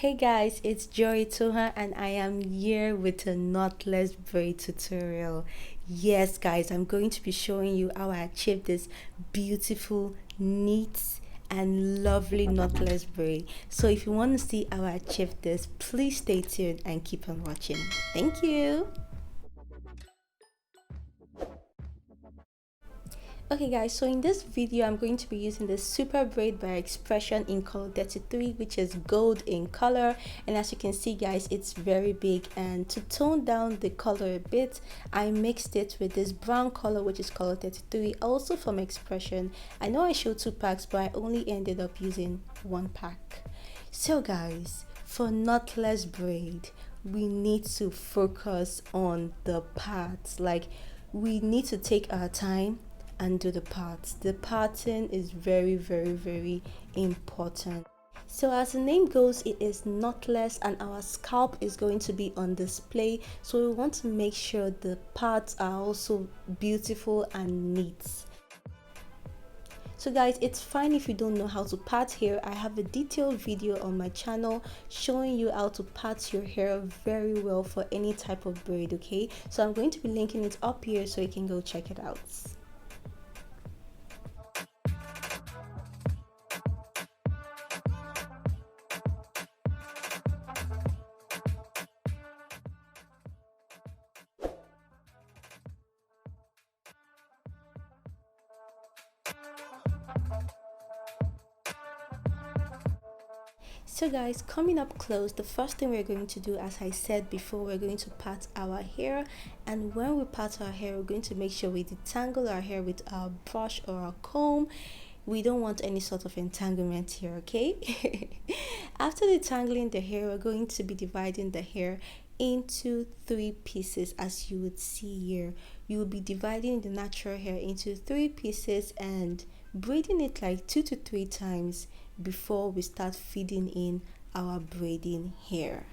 Hey guys, it's joyitohann and I am here with a knotless braid tutorial. Yes guys, I'm going to be showing you how I achieved this beautiful, neat and lovely knotless braid. So if you want to see how I achieved this, please stay tuned and keep on watching. Thank you. Okay guys, so in this video I'm going to be using the super braid by expression in color 33, which is gold in color, and as you can see guys, it's very big. And to tone down the color a bit, I mixed it with this brown color, which is color 33, also from expression. I know I showed 2 packs, but I only ended up using 1 pack. So guys, for knotless braid, we need to focus on the parts. Like, we need to take our time and do the parts. The pattern is very important. So as the name goes, it is knotless and our scalp is going to be on display, so we want to make sure the parts are also beautiful and neat. So guys, it's fine if you don't know how to part hair. I have a detailed video on my channel showing you how to part your hair very well for any type of braid, okay? So I'm going to be linking it up here so you can go check it out. So guys, coming up close, the first thing we're going to do, as I said before, we're going to part our hair. And when we part our hair, we're going to make sure we detangle our hair with our brush or our comb. We don't want any sort of entanglement here, okay? After detangling the hair, we're going to be dividing the hair into 3 pieces, as you would see here. You will be dividing the natural hair into 3 pieces and braiding it like 2 to 3 times before we start feeding in our braiding hair.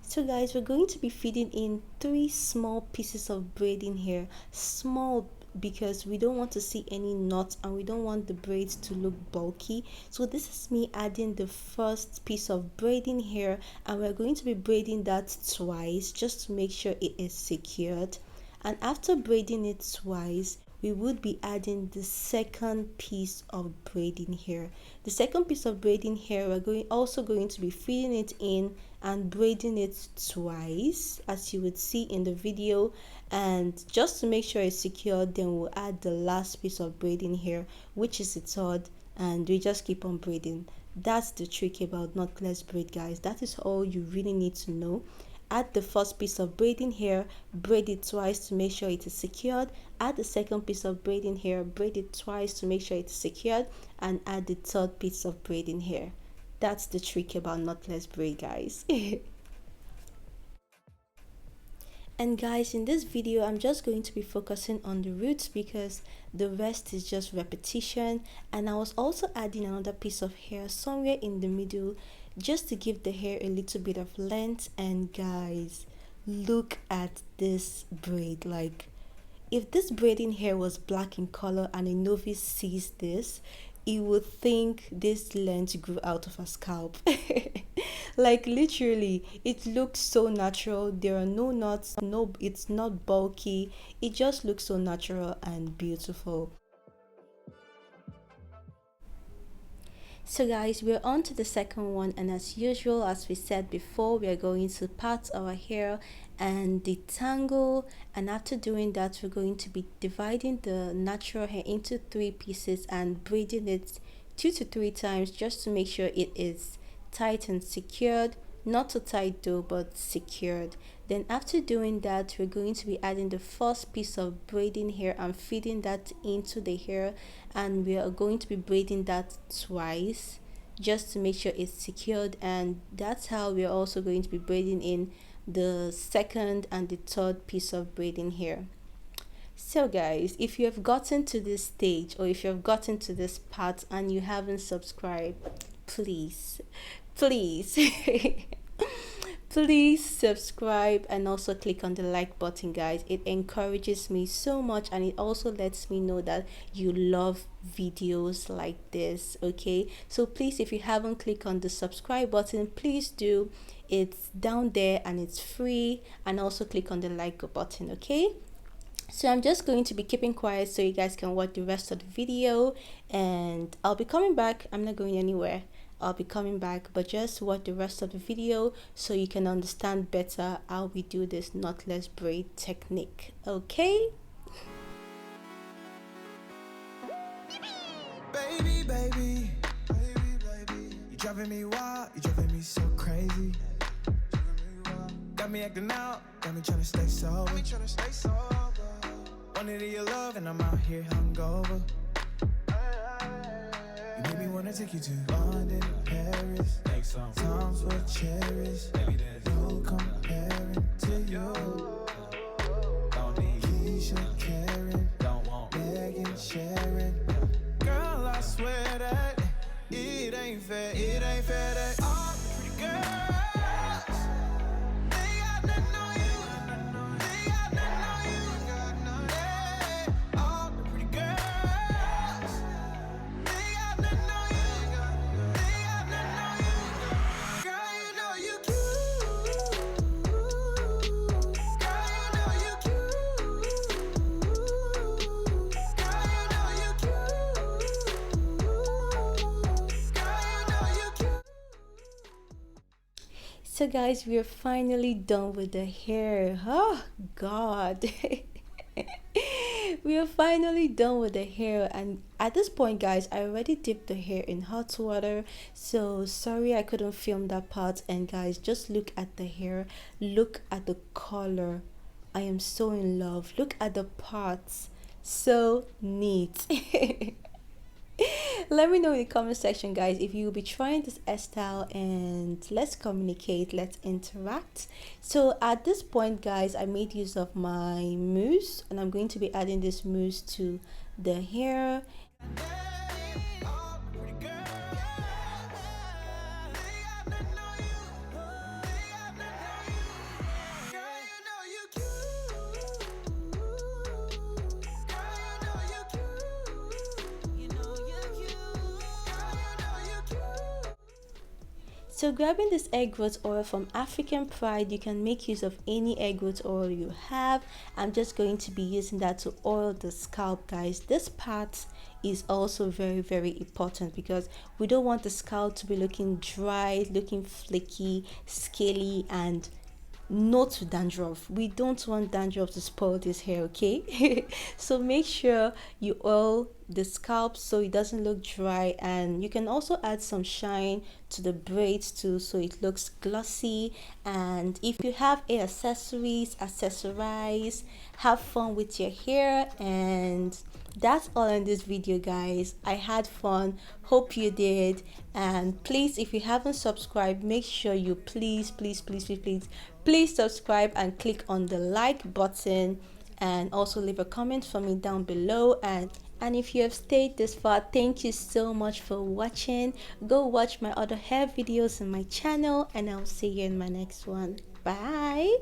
So guys, we're going to be feeding in 3 small pieces of braiding hair. Small because we don't want to see any knots and we don't want the braids to look bulky. So this is me adding the first piece of braiding hair, and we're going to be braiding that twice just to make sure it is secured. And after braiding it twice, we would be adding the second piece of braiding hair. The second piece of braiding hair, we're also going to be feeding it in and braiding it twice, as you would see in the video. And just to make sure it's secured, then we'll add the last piece of braiding hair, which is the third, and we just keep on braiding. That's the trick about knotless braid, guys. That is all you really need to know. Add the first piece of braiding hair, braid it twice to make sure it is secured. Add the second piece of braiding hair, braid it twice to make sure it is secured, and add the third piece of braiding hair. That's the trick about knotless braid, guys. And guys, in this video I'm just going to be focusing on the roots because the rest is just repetition. And I was also adding another piece of hair somewhere in the middle just to give the hair a little bit of length. And guys, look at this braid. Like, if this braiding hair was black in color and a novice sees this, he would think this length grew out of her scalp. Like, literally, it looks so natural. There are no knots, no, it's not bulky. It just looks so natural and beautiful. So guys, we're on to the second one, and as usual, as we said before, we are going to part our hair and detangle. And after doing that, we're going to be dividing the natural hair into 3 pieces and braiding it 2 to 3 times just to make sure it is tight and secured. Not too tight though, but secured. Then after doing that, we're going to be adding the first piece of braiding hair and feeding that into the hair, and we are going to be braiding that twice just to make sure it's secured. And that's how we're also going to be braiding in the second and the third piece of braiding hair. So guys, if you have gotten to this stage or if you have gotten to this part and you haven't subscribed, please please subscribe and also click on the like button, guys. It encourages me so much, and it also lets me know that you love videos like this. Okay, so please, if you haven't clicked on the subscribe button, please do. It's down there and it's free, and also click on the like button. Okay, so I'm just going to be keeping quiet so you guys can watch the rest of the video, and I'll be coming back. I'm not going anywhere. I'll be coming back, but just watch the rest of the video so you can understand better how we do this knotless braid technique. Okay, baby, baby, you driving me wild, you driving me so crazy. Got me acting out, got me trying to stay sober. Wanted your love and I'm out here hungover. You made me wanna take you to London, Paris. Times were cherished. No comparing to you. Don't need Keisha, Karen, don't want Megan, Sharon. Girl, I swear that it ain't fair that all the pretty girls, they got nothing on you. They got nothing on you. Yeah, all the pretty girls, they got nothing on you. They got nothing on you. Girl, you know you cute. Girl, you know you cute. Girl, you know you cute. so guys, we're finally done with the hair. Oh god. We are finally done with the hair, and at this point, guys, I already dipped the hair in hot water, so sorry I couldn't film that part. And guys, just look at the hair, look at the color. I am so in love. Look at the parts, so neat. Let me know in the comment section, guys, if you will be trying this hairstyle, and let's communicate, let's interact. So at this point, guys, I made use of my mousse, and I'm going to be adding this mousse to the hair. So grabbing this egg growth oil from African Pride, you can make use of any egg growth oil you have. I'm just going to be using that to oil the scalp, guys. This part is also very important because we don't want the scalp to be looking dry, looking flaky, scaly, and not dandruff. We don't want dandruff to spoil this hair, okay? So make sure you oil the scalp so it doesn't look dry, and you can also add some shine to the braids too so it looks glossy. And if you have hair accessories, accessorize, have fun with your hair. And that's all in this video, guys. I had fun, hope you did. And please, if you haven't subscribed, make sure you please subscribe and click on the like button, and also leave a comment for me down below. And if you have stayed this far, thank you so much for watching. Go watch my other hair videos on my channel, and I'll see you in my next one. Bye.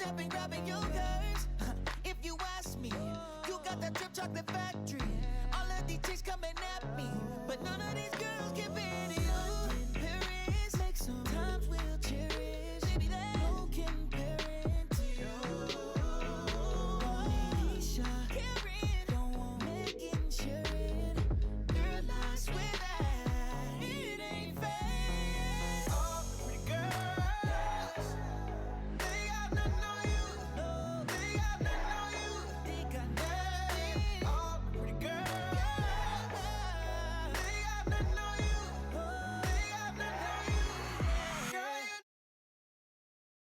Up and grabbing your curves. If you ask me, you got that drip chocolate factory. All of these chicks coming at me, but none of these girls give any.